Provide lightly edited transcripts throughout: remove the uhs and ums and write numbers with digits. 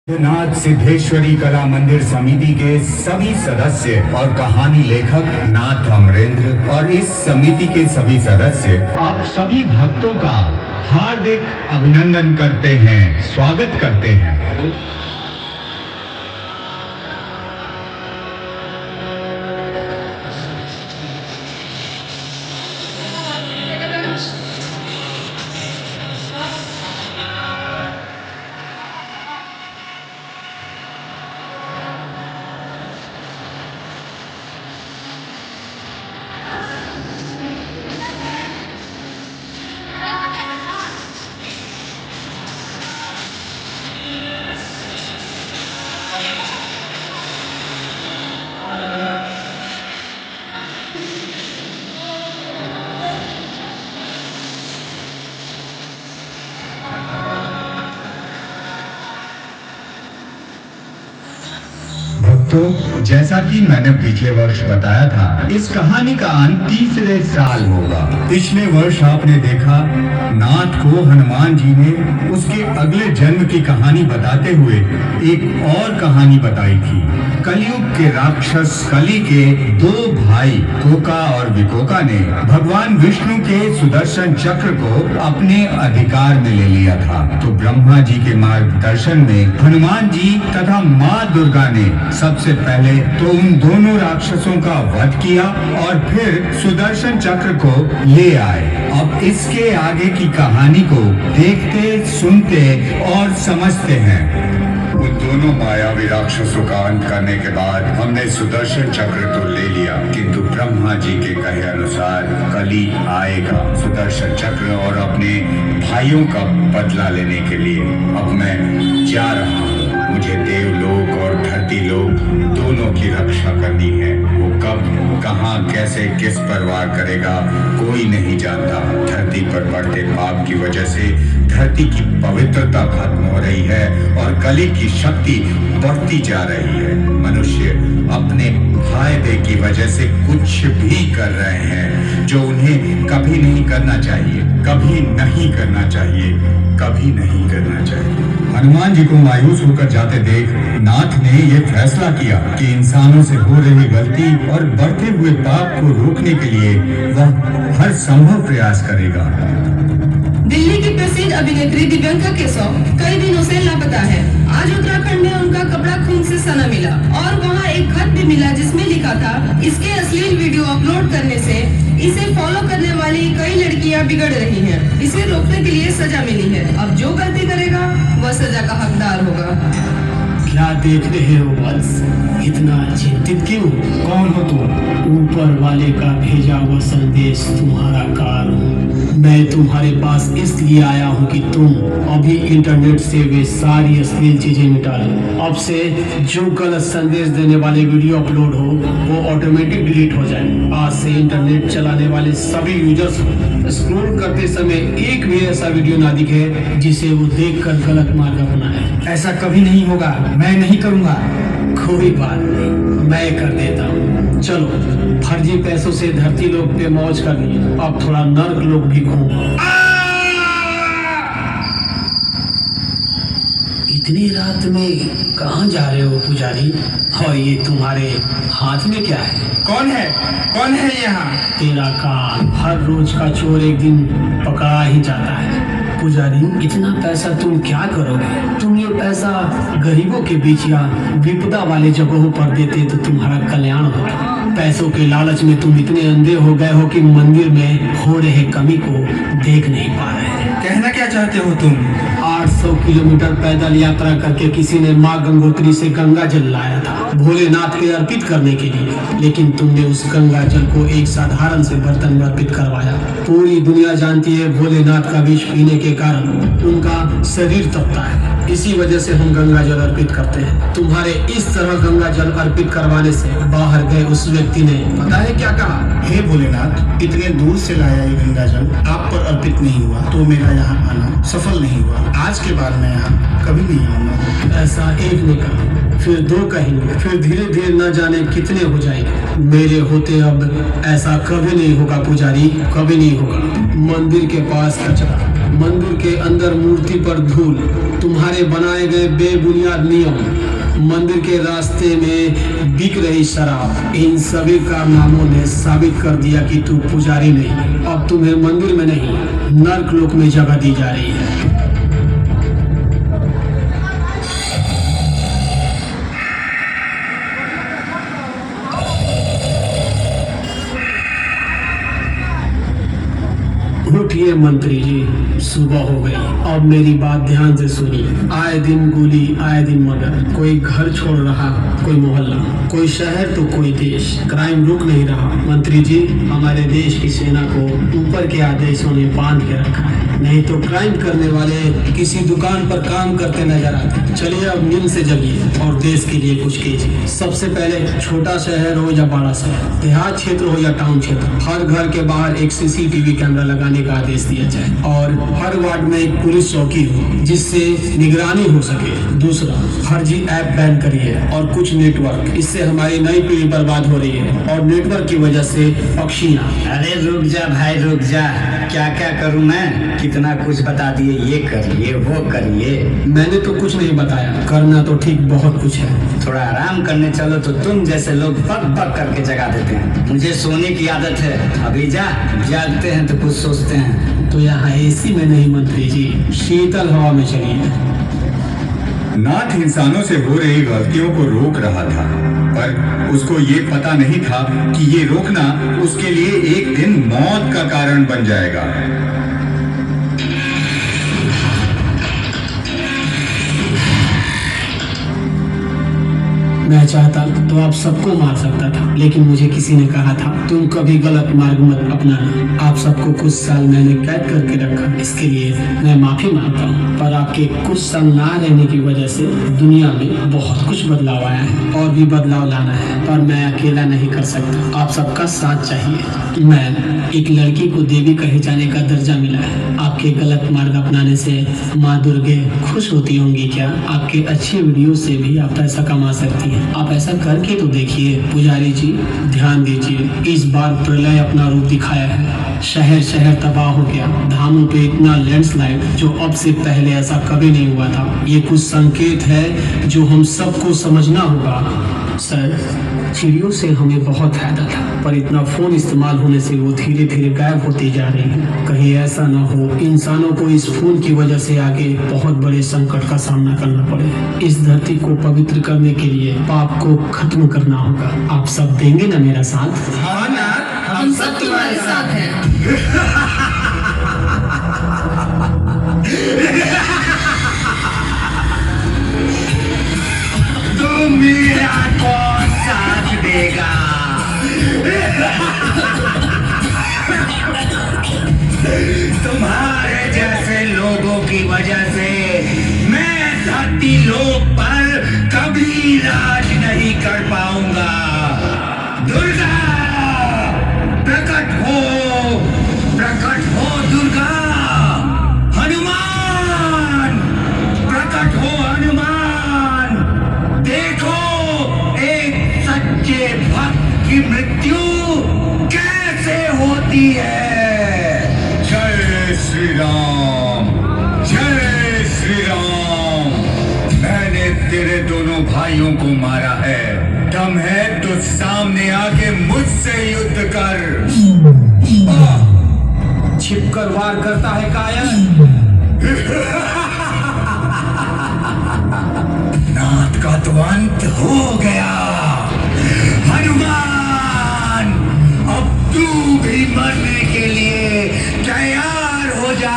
नाथ सिद्धेश्वरी कला मंदिर समिति के सभी सदस्य और कहानी लेखक नाथ अमरेंद्र और इस समिति के सभी सदस्य आप सभी भक्तों का हार्दिक अभिनंदन करते हैं, स्वागत करते हैं। तो जैसा कि मैंने पिछले वर्ष बताया था, इस कहानी का अंत तीसरे साल होगा। पिछले वर्ष आपने देखा नाथ को हनुमान जी ने उसके अगले जन्म की कहानी बताते हुए एक और कहानी बताई थी। कलयुग के राक्षस कली के दो भाई कोका और विकोका ने भगवान विष्णु के सुदर्शन चक्र को अपने अधिकार में ले लिया था। तो ब्रह्मा जी के मार्गदर्शन में हनुमान जी तथा माँ दुर्गा ने सबसे पहले तो उन दोनों राक्षसों का वध किया और फिर सुदर्शन चक्र को ले आए। अब इसके आगे की कहानी को देखते, सुनते और समझते हैं। उन दोनों मायावी राक्षसों का अंत करने के बाद हमने सुदर्शन चक्र तो ले लिया, किंतु ब्रह्मा जी के कहे अनुसार कली आएगा सुदर्शन चक्र और अपने भाइयों का बदला लेने के लिए। अब मैं जा रहा हूँ। मुझे देवलोक और धरती लोक दोनों की रक्षा करनी है। वो कब, कहाँ, कैसे, किस पर वार करेगा कोई नहीं जानता। धरती पर बढ़ते पाप की वजह से धरती की पवित्रता खत्म हो रही है और कली की शक्ति बढ़ती जा रही है। मनुष्य अपने फायदे की वजह से कुछ भी कर रहे हैं जो उन्हें कभी नहीं करना चाहिए, कभी नहीं करना चाहिए, कभी नहीं करना चाहिए। हनुमान जी को मायूस होकर जाते देख नाथ ने ये फैसला किया कि इंसानों से हो रही गलती और बढ़ते हुए पाप को रोकने के लिए वह हर संभव प्रयास करेगा। दिल्ली की प्रसिद्ध अभिनेत्री दिव्यांका केशव कई दिनों से लापता है। आज उत्तराखंड में उनका कपड़ा खून से सना मिला और वहाँ एक खत भी मिला जिसमें लिखा था, इसके अश्लील वीडियो अपलोड करने से इसे फॉलो करने वाली कई लड़कियाँ बिगड़ रही हैं। इसे रोकने के लिए सजा मिली है। अब जो गलती करेगा वह सजा का हकदार होगा। क्या देख रहे हो वत्स? इतना चिंतित क्यों? कौन हो तुम? ऊपर वाले का भेजा हुआ संदेश तुम्हारा कार हूँ। मैं तुम्हारे पास इसलिए आया हूँ कि तुम अभी इंटरनेट से वे सारी अश्लील चीजें मिटा लो। अब से जो गलत संदेश देने वाले वीडियो अपलोड हो वो ऑटोमेटिक डिलीट हो जाए। आज से इंटरनेट चलाने वाले सभी यूजर्स स्क्रॉल करते समय एक भी ऐसा वीडियो ना दिखे जिसे वो देखकर गलत मार्ग अपनाए। ऐसा कभी नहीं होगा, मैं नहीं करूँगा। कोई बात नहीं, मैं कर देता हूँ। चलो, फर्जी पैसों से धरती लोक पे मौज कर ली, अब थोड़ा नर्क लोक भी घूमो। इतनी रात में कहाँ जा रहे हो पुजारी? और ये तुम्हारे हाथ में क्या है? कौन है? कौन है यहाँ? तेरा कान। हर रोज का चोर एक दिन पकड़ा ही जाता है। पुजारी, इतना पैसा तुम क्या करोगे? तुम ये पैसा गरीबों के बीच या विपदा वाले जगहों पर देते तो तुम्हारा कल्याण होता। पैसों के लालच में तुम इतने अंधे हो गए हो कि मंदिर में हो रहे कमी को देख नहीं पा रहे। कहना क्या चाहते हो तुम? 800 किलोमीटर पैदल यात्रा करके किसी ने माँ गंगोत्री से गंगा जल लाया था भोलेनाथ के अर्पित करने के लिए, लेकिन तुमने उस गंगा जल को एक साधारण से बर्तन में अर्पित करवाया। पूरी दुनिया जानती है भोलेनाथ का विष पीने के कारण उनका शरीर तपता है। इसी वजह से हम गंगा जल अर्पित करते हैं। तुम्हारे इस तरह गंगा जल अर्पित करवाने से बाहर गए उस व्यक्ति ने पता है क्या कहा? हे भोलेनाथ, इतने दूर से लाया ये गंगा जल आप पर अर्पित नहीं हुआ तो मेरा यहाँ आना सफल नहीं हुआ। आज के बाद मैं यहाँ कभी नहीं आऊंगा। ऐसा एक ने कहा, फिर दो कहेंगे, फिर धीरे धीरे न जाने कितने हो जाएंगे। मेरे होते अब ऐसा कभी नहीं होगा पुजारी, कभी नहीं होगा। मंदिर के पास कचरा मंदिर के अंदर मूर्ति पर धूल, तुम्हारे बनाए गए बेबुनियाद नियम, मंदिर के रास्ते में बिक रही शराब, इन सभी कारनामों ने साबित कर दिया कि तू पुजारी नहीं, अब तुम्हें मंदिर में नहीं नर्क लोक में जगह दी जा रही है। उठिए मंत्री जी, सुबह हो गई। अब मेरी बात ध्यान से सुनिए। आए दिन गोली, आए दिन मर्डर, कोई घर छोड़ रहा, कोई मोहल्ला, कोई शहर तो कोई देश। क्राइम रुक नहीं रहा। मंत्री जी, हमारे देश की सेना को ऊपर के आदेशों ने बांध के रखा है, नहीं तो क्राइम करने वाले किसी दुकान पर काम करते नजर आते। चलिए अब नींद से जगिए और देश के लिए कुछ कीजिए। सबसे पहले छोटा शहर हो या बड़ा शहर, देहात क्षेत्र हो या टाउन क्षेत्र, हर घर के बाहर एक सीसीटीवी कैमरा लगाने का आदेश दिया जाए और हर वार्ड में एक पुलिस चौकी हो जिससे निगरानी हो सके। दूसरा, फर्जी ऐप बैन करिए और कुछ नेटवर्क, इससे हमारी नई पीढ़ी बर्बाद हो रही है और नेटवर्क की वजह से पक्षियाँ। अरे रुक जा भाई रुक जा, क्या क्या करूं मैं? कितना कुछ बता दिए, ये करिए वो करिए। मैंने तो कुछ नहीं बताया, करना तो ठीक बहुत कुछ है। थोड़ा आराम करने चलो तो तुम जैसे लोग बक बक करके जगा देते हैं। मुझे सोने की आदत है, अभी जा, जागते हैं तो कुछ सोचते हैं। तो यहाँ एसी में नहीं मंत्री जी, शीतल हवा में चलिए। नाथ इंसानों से हो रही गलतियों को रोक रहा था, पर उसको ये पता नहीं था कि ये रोकना उसके लिए एक दिन मौत का कारण बन जाएगा। मैं चाहता तो आप सबको मार सकता था, लेकिन मुझे किसी ने कहा था तुम कभी गलत मार्ग मत अपनाना। आप सबको कुछ साल मैंने कैद करके रखा, इसके लिए मैं माफी मांगता हूँ, पर आपके कुछ साल ना रहने की वजह से दुनिया में बहुत कुछ बदलाव आया है और भी बदलाव लाना है, पर मैं अकेला नहीं कर सकता, आप सबका साथ चाहिए। मैं एक लड़की को देवी कहे जाने का दर्जा मिला है। आपके गलत मार्ग अपनाने से माँ दुर्गे खुश होती होंगी क्या? आपके अच्छे वीडियो से भी आप पैसा कमा सकती हैं, आप ऐसा करके तो देखिए। पुजारी जी ध्यान दीजिए, इस बार प्रलय अपना रूप दिखाया है, शहर शहर तबाह हो गया, धामों पे इतना लैंडस्लाइड जो अब से पहले ऐसा कभी नहीं हुआ था। ये कुछ संकेत है जो हम सबको समझना होगा। सर, चिड़ियों से हमें बहुत फायदा था, पर इतना फोन इस्तेमाल होने से वो धीरे धीरे गायब होती जा रही है। कहीं ऐसा ना हो इंसानों को इस फोन की वजह से आगे बहुत बड़े संकट का सामना करना पड़े। इस धरती को पवित्र करने के लिए पाप को खत्म करना होगा। आप सब देंगे ना मेरा साथ? हाँ ना, हम सब तुम्हारे साथ हैं। तुम मेरा कौन साथ देगा? तुम्हारे जैसे लोगों की वजह से मैं धरती लोक पर कभी राज नहीं कर पाऊंगा। दुर्गा प्रकट हो दुर्गा। हनुमान प्रकट हो हनुमान। देखो एक सच्चे भक्त की मृत्यु कैसे होती है। जय श्री राम, जय श्री राम। मैंने तेरे दोनों भाइयों को मारा है, दम है तो सामने आके मुझसे युद्ध कर। छिपकर वार करता है कायर। नाथ का तो अंत हो गया। हनुमान, अब तू भी मरने के लिए तैयार हो जा।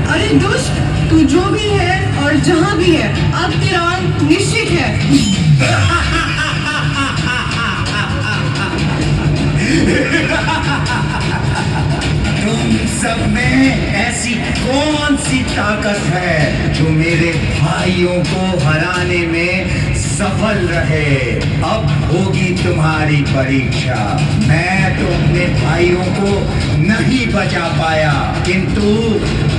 अरे दुष्ट, तू जो भी है और जहाँ भी है, अब तेरा अंत निश्चित है। तुम सब में ऐसी कौन सी ताकत है जो मेरे भाइयों को हराने में सफल रहे? अब होगी तुम्हारी परीक्षा। मैं तो अपने भाइयों को नहीं बचा पाया, किंतु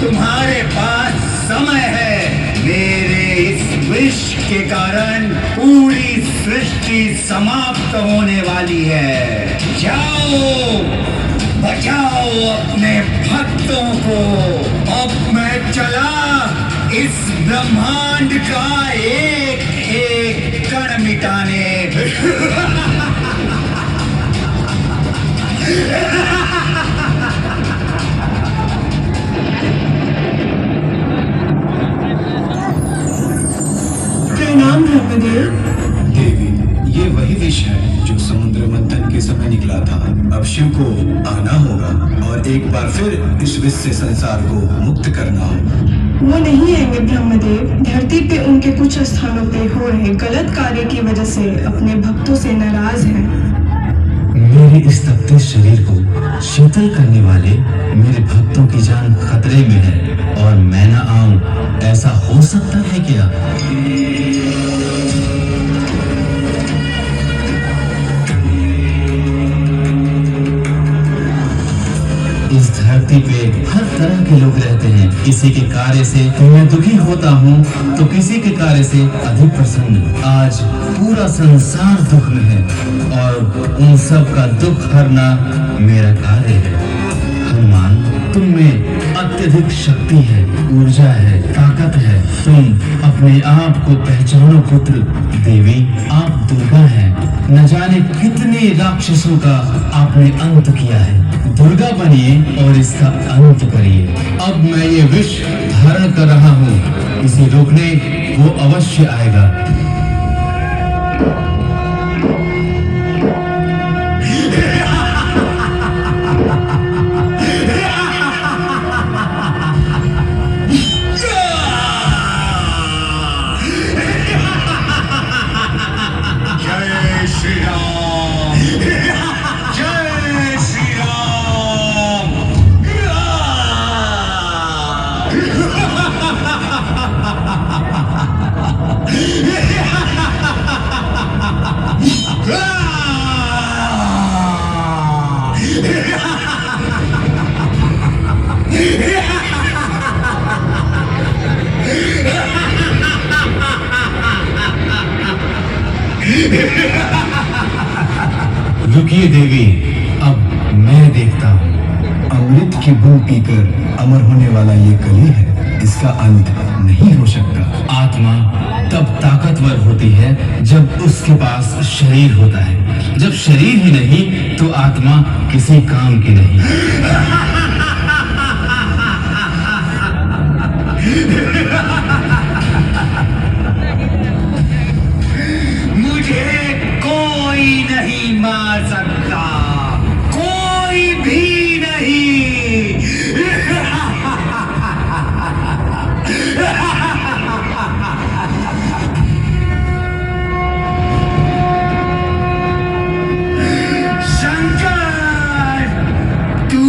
तुम्हारे पास समय है। मेरे इस विष के कारण पूरी सृष्टि समाप्त होने वाली है। जाओ, बचाओ अपने भक्तों को। अब मैं चला इस ब्रह्मांड का एक एक कण मिटाने। प्रणाम धर्मदेव। देवी, ये वही विष है जो समुद्र मंथन के समय निकला था। अब शिव को आना होगा और एक बार फिर इस विष से संसार को मुक्त करना होगा। वो नहीं आएंगे ब्रह्मदेव। धरती पे उनके कुछ स्थानों पे हो रहे गलत कार्य की वजह से अपने भक्तों से नाराज हैं। मेरे इस तपते शरीर को शीतल करने वाले मेरे भक्तों की जान खतरे में है और मैं न आऊं, ऐसा हो सकता है क्या? इस धरती पे हर तरह के लोग रहते हैं। किसी के कार्य से मैं दुखी होता हूँ तो किसी के कार्य से अधिक प्रसन्न। आज पूरा संसार दुख में है और उन सब का दुख हरना मेरा कार्य है। हनुमान, तुम में अत्यधिक शक्ति है, ऊर्जा है, ताकत है। तुम अपने आप को पहचानो पुत्र। देवी, आप दुर्गा हैं। न जाने कितने राक्षसों का आपने अंत किया है। दुर्गा बनिए और इसका अंत करिए। अब मैं ये विष धारण कर रहा हूँ, इसे रोकने वो अवश्य आएगा। जय श्री राम, जय श्री राम। रुकिए देवी, अब मैं देखता हूँ। अमृत की बूंद पीकर अमर होने वाला ये कली है, इसका अंत नहीं हो सकता। आत्मा तब ताकतवर होती है जब उसके पास शरीर होता है। जब शरीर ही नहीं तो आत्मा किसी काम की नहीं। मुझे कोई नहीं मार सकता, कोई भी नहीं। शंकर, तू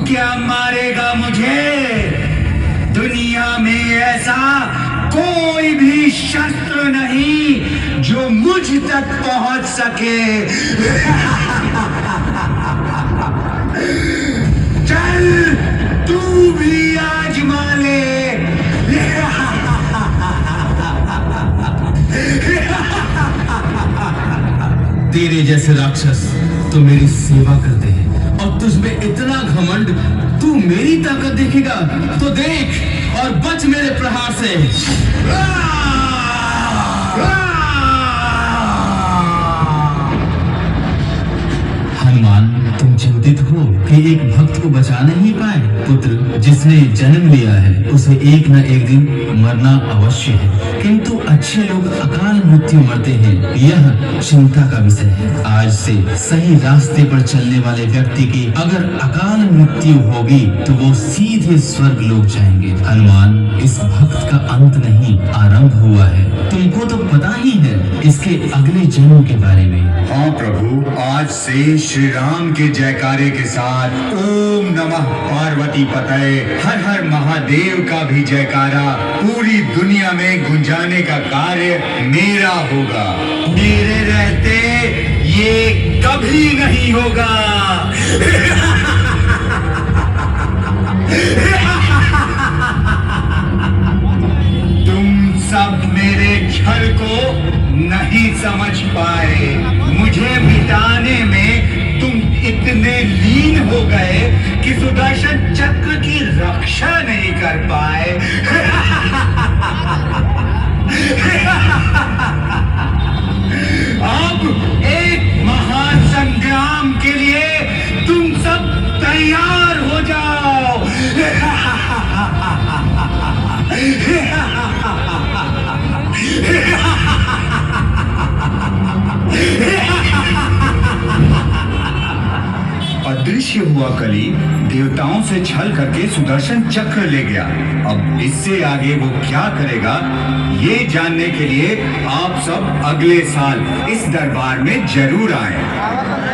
क्या मारेगा मुझे? दुनिया में ऐसा कोई भी शस्त्र नहीं जो मुझ तक पहुंच सके। चल, तू भी आजमा ले। तेरे जैसे राक्षस तो मेरी सेवा करते हैं और तुझमें इतना घमंड, तू मेरी ताकत देखेगा तो देख और बच मेरे प्रहार से। हनुमान, तुम चिंतित हो कि एक भक्त को बचा नहीं पाए। पुत्र, जिसने जन्म लिया है उसे एक न एक दिन मरना अवश्य है, किंतु अच्छे लोग अकाल मृत्यु मरते हैं, यह चिंता का विषय है। आज से सही रास्ते पर चलने वाले व्यक्ति की अगर अकाल मृत्यु होगी तो वो सीधे स्वर्ग लोक जाएंगे। हनुमान, इस भक्त का अंत नहीं, आरंभ हुआ है। तुमको तो पता ही है इसके अगले जन्म के बारे में। हाँ प्रभु, आज से श्री राम के जयकारे के साथ ओम नमः पार्वती पतये हर हर महादेव का भी जयकारा पूरी दुनिया में गुंजाने का कार्य मेरा होगा। मेरे रहते ये कभी नहीं होगा। तुम सब मेरे छल को नहीं समझ पा सुदर्शन चक्र की रक्षा नहीं कर पाए। अब एक महान संग्राम के लिए तुम सब तैयार हो जाओ। अदृश्य हुआ कली देवताओं से छल करके सुदर्शन चक्र ले गया। अब इससे आगे वो क्या करेगा, ये जानने के लिए आप सब अगले साल इस दरबार में जरूर आएं।